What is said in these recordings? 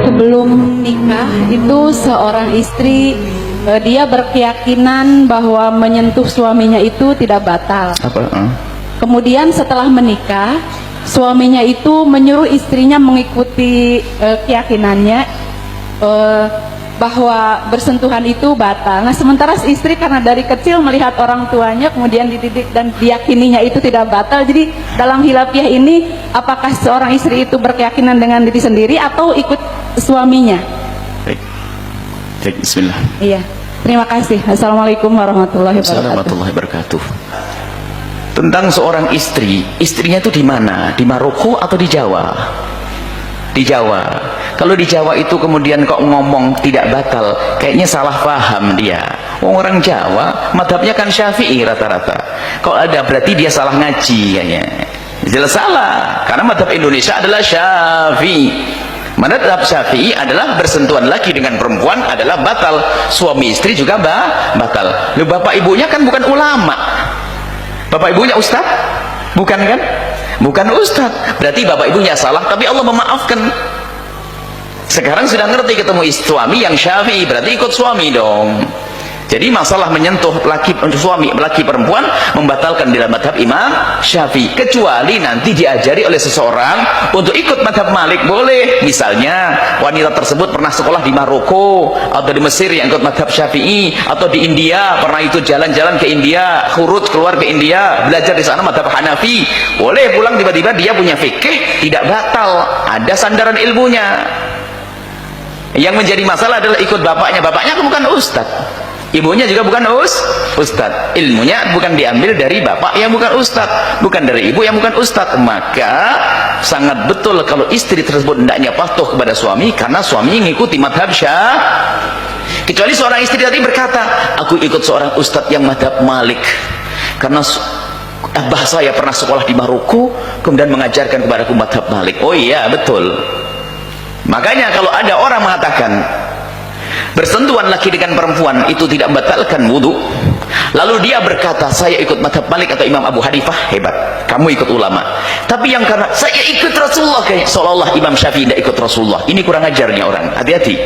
sebelum nikah itu seorang istri dia berkeyakinan bahwa menyentuh suaminya itu tidak batal. Kemudian setelah menikah, suaminya itu menyuruh istrinya mengikuti keyakinannya bahwa bersentuhan itu batal. Nah, sementara istri karena dari kecil melihat orang tuanya kemudian dididik dan diyakininya itu tidak batal. Jadi dalam hilafiah ini, apakah seorang istri itu berkeyakinan dengan diri sendiri atau ikut suaminya? Baik, bismillah. Iya, terima kasih. Assalamualaikum warahmatullahi wabarakatuh. Tentang seorang istri, istrinya itu di mana? Di Maroko atau di Jawa? Di Jawa. Kalau di Jawa itu kemudian kok ngomong tidak batal, kayaknya salah paham dia. Orang Jawa madhabnya kan Syafi'i rata-rata. Kalau ada berarti dia salah ngaji kayaknya. Jelas salah, karena madhab Indonesia adalah Syafi'i. Madhab Syafi'i adalah bersentuhan laki dengan perempuan adalah batal, suami istri juga batal. Loh, bapak ibunya kan bukan ulama, bapak ibunya ustaz, bukan kan? Bukan ustaz, berarti bapak ibunya salah, tapi Allah memaafkan. Sekarang sudah ngerti ketemu suami yang Syafi'i, berarti ikut suami dong. Jadi masalah menyentuh laki suami laki perempuan membatalkan dalam madhab Imam Syafi'i, kecuali nanti diajari oleh seseorang untuk ikut madhab Malik, boleh. Misalnya wanita tersebut pernah sekolah di Maroko atau di Mesir yang ikut madhab Syafi'i, atau di India pernah itu jalan-jalan ke India, khurut keluar ke India, belajar di sana madhab Hanafi, boleh. Pulang tiba-tiba dia punya fikih, tidak batal, ada sandaran ilmunya. Yang menjadi masalah adalah ikut bapaknya. Bapaknya bukan ustaz, ibunya juga bukan ustaz, ilmunya bukan diambil dari bapak yang bukan ustaz, bukan dari ibu yang bukan ustaz. Maka sangat betul kalau istri tersebut hendaknya patuh kepada suami karena suami mengikuti madhab Syafi'i. Kecuali seorang istri tadi berkata, aku ikut seorang ustaz yang madhab Malik karena abah saya pernah sekolah di Maroko kemudian mengajarkan kepadaku madhab Malik. Oh iya, betul. Makanya kalau ada orang mengatakan bersentuhan laki dengan perempuan itu tidak membatalkan wudhu, lalu dia berkata saya ikut madhab Malik atau Imam Abu Hanifah, hebat, kamu ikut ulama. Tapi yang karena saya ikut Rasulullah, kayak seolah-olah Imam Syafi'i tidak ikut Rasulullah, ini kurang ajarnya orang. Hati-hati,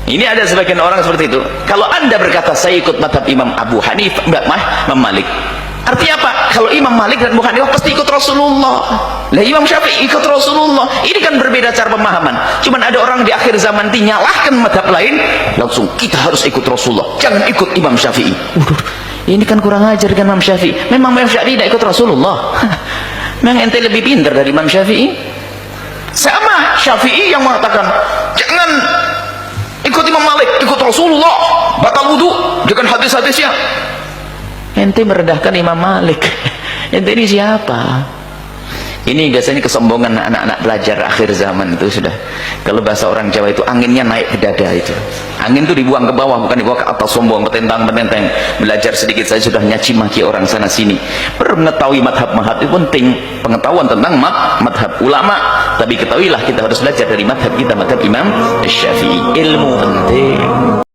ini ada sebagian orang seperti itu. Kalau anda berkata saya ikut madhab Imam Abu Hanifah, Imam Malik, artinya apa? Kalau Imam Malik dan Abu Hanifah pasti ikut Rasulullah. Lah Imam Syafi'i ikut Rasulullah. Ini kan berbeda cara pemahaman. Cuman ada orang di akhir zaman nanti nyalahkan madhab lain, langsung kita harus ikut Rasulullah, jangan ikut Imam Syafi'i. Ini kan kurang ajar kan Imam Syafi'i. Memang Imam Syafi'i tidak ikut Rasulullah. Memang ente lebih pintar dari Imam Syafi'i. Sama Syafi'i yang mengatakan jangan ikut Imam Malik, ikut Rasulullah, batal wudu dengan hadis-hadisnya. Ente merendahkan Imam Malik. Ente ini siapa? Ini biasanya kesombongan anak-anak belajar akhir zaman itu sudah. Kalau bahasa orang Jawa itu anginnya naik ke dada itu. Angin itu dibuang ke bawah, bukan dibuang ke atas, sombong, petentang-petenteng. Belajar sedikit saja sudah nyaci maki orang sana sini. Mengetahui madhab-madhab itu penting, pengetahuan tentang madhab ulama. Tapi ketahuilah kita harus belajar dari madhab kita, madhab Imam Syafi'i. Ilmu penting.